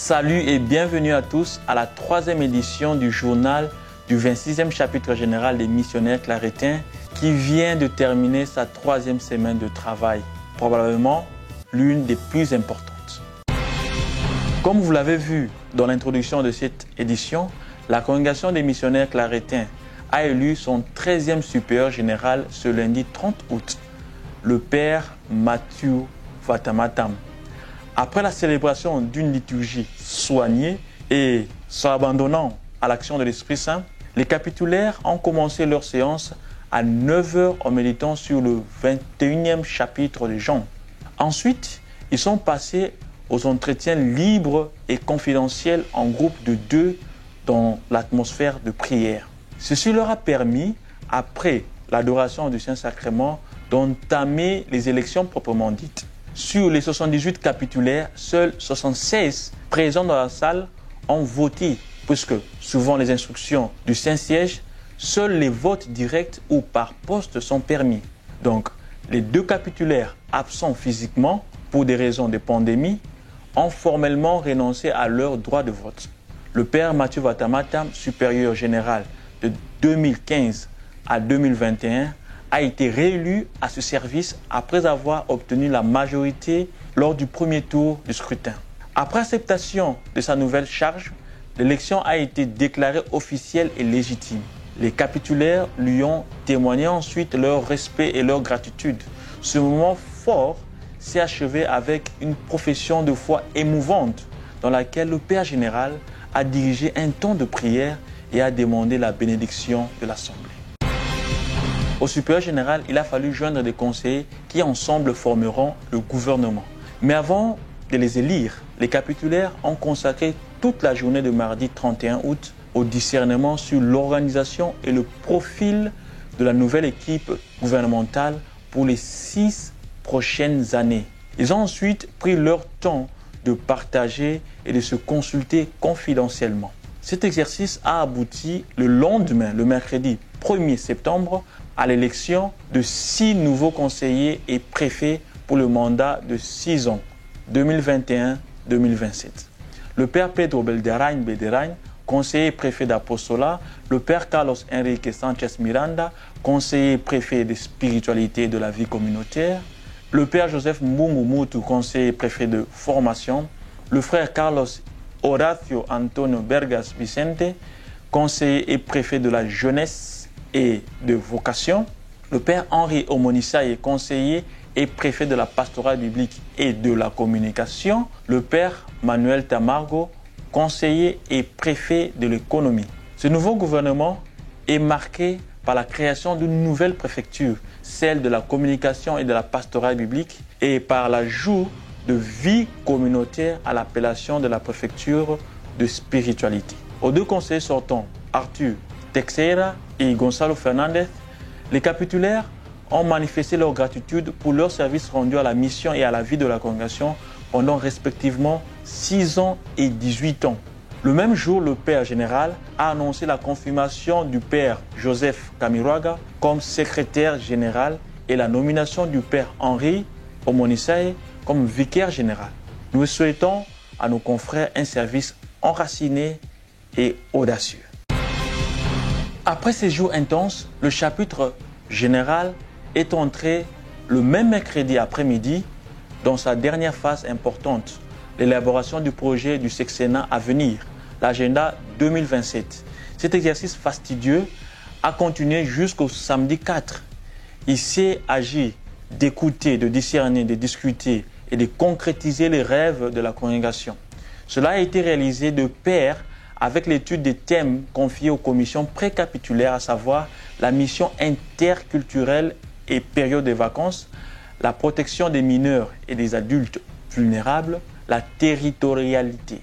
Salut et bienvenue à tous à la 3e édition du journal du 26e chapitre général des missionnaires clarétiens qui vient de terminer sa 3e semaine de travail, probablement l'une des plus importantes. Comme vous l'avez vu dans l'introduction de cette édition, la congrégation des missionnaires clarétiens a élu son 13e supérieur général ce lundi 30 août, le père Mathieu Vatamatam. Après la célébration d'une liturgie soignée et s'abandonnant à l'action de l'Esprit Saint, les capitulaires ont commencé leur séance à 9h en méditant sur le 21e chapitre de Jean. Ensuite, ils sont passés aux entretiens libres et confidentiels en groupe de 2 dans l'atmosphère de prière. Ceci leur a permis, après l'adoration du Saint-Sacrement, d'entamer les élections proprement dites. Sur les 78 capitulaires, seuls 76 présents dans la salle ont voté, puisque, suivant les instructions du Saint-Siège, seuls les votes directs ou par poste sont permis. Donc, les 2 capitulaires absents physiquement pour des raisons de pandémie ont formellement renoncé à leur droit de vote. Le père Mathieu Vatamatam, supérieur général de 2015 à 2021, a été réélu à ce service après avoir obtenu la majorité lors du premier tour du scrutin. Après acceptation de sa nouvelle charge, l'élection a été déclarée officielle et légitime. Les capitulaires lui ont témoigné ensuite leur respect et leur gratitude. Ce moment fort s'est achevé avec une profession de foi émouvante dans laquelle le Père général a dirigé un temps de prière et a demandé la bénédiction de l'Assemblée. Au supérieur général, il a fallu joindre des conseillers qui ensemble formeront le gouvernement. Mais avant de les élire, les capitulaires ont consacré toute la journée de mardi 31 août au discernement sur l'organisation et le profil de la nouvelle équipe gouvernementale pour les 6 prochaines années. Ils ont ensuite pris leur temps de partager et de se consulter confidentiellement. Cet exercice a abouti le lendemain, le mercredi 1er septembre, à l'élection de 6 nouveaux conseillers et préfets pour le mandat de 6 ans, 2021-2027. Le père Pedro Belderrain, conseiller préfet d'Apostolat, le père Carlos Enrique Sanchez Miranda, conseiller préfet de spiritualité et de la vie communautaire, le père Joseph Mbungu Mutu, conseiller préfet de formation, le frère Carlos Horacio Antonio Bergas Vicente, conseiller et préfet de la jeunesse et de vocation, le père Henri Omonisaye, conseiller et préfet de la pastorale biblique et de la communication, le père Manuel Tamargo, conseiller et préfet de l'économie. Ce nouveau gouvernement est marqué par la création d'une nouvelle préfecture, celle de la communication et de la pastorale biblique, et par l'ajout de vie communautaire à l'appellation de la préfecture de spiritualité. Aux 2 conseillers sortants, Arthur Teixeira et Gonzalo Fernandez, les capitulaires ont manifesté leur gratitude pour leur service rendu à la mission et à la vie de la congrégation pendant respectivement 6 ans et 18 ans. Le même jour, le père général a annoncé la confirmation du père Joseph Kamiroaga comme secrétaire général et la nomination du père Henri Omonisaye comme vicaire général. Nous souhaitons à nos confrères un service enraciné et audacieux. Après ces jours intenses, le chapitre général est entré le même mercredi après-midi dans sa dernière phase importante, l'élaboration du projet du sexennat à venir, l'agenda 2027. Cet exercice fastidieux a continué jusqu'au samedi 4. Il s'est agi d'écouter, de discerner, de discuter et de concrétiser les rêves de la congrégation. Cela a été réalisé de pair avec l'étude des thèmes confiés aux commissions précapitulaires, à savoir la mission interculturelle et période des vacances, la protection des mineurs et des adultes vulnérables, la territorialité.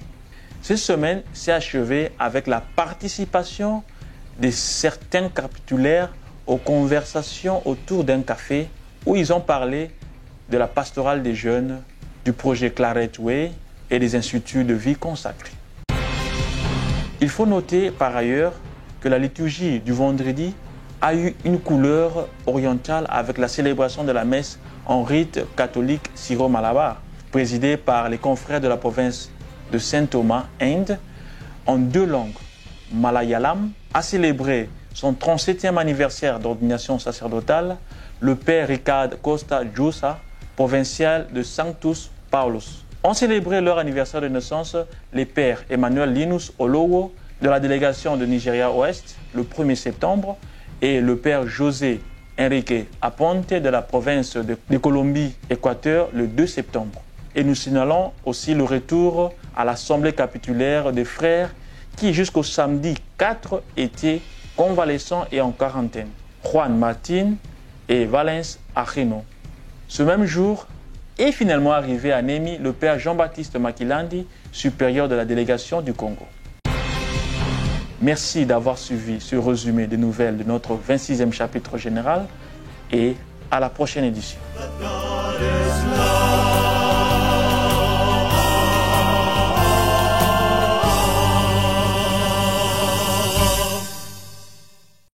Cette semaine s'est achevée avec la participation de certains capitulaires aux conversations autour d'un café où ils ont parlé de la pastorale des jeunes, du projet Claret Way et des instituts de vie consacrés. Il faut noter par ailleurs que la liturgie du vendredi a eu une couleur orientale avec la célébration de la messe en rite catholique syro-malabar, présidée par les confrères de la province de Saint-Thomas, Inde, en 2 langues, malayalam, a célébré son 37e anniversaire d'ordination sacerdotale, le père Ricard Costa Jusa, provincial de Sanctus Paulus. Ont célébré leur anniversaire de naissance les pères Emmanuel Linus Olowo de la délégation de Nigeria Ouest le 1er septembre et le père José Enrique Aponte de la province de Colombie-Équateur le 2 septembre. Et nous signalons aussi le retour à l'assemblée capitulaire des frères qui jusqu'au samedi 4 étaient convalescents et en quarantaine, Juan Martin et Valens Achino. Ce même jour est finalement arrivé à Némi le père Jean-Baptiste Makilandi, supérieur de la délégation du Congo. Merci d'avoir suivi ce résumé des nouvelles de notre 26e chapitre général et à la prochaine édition.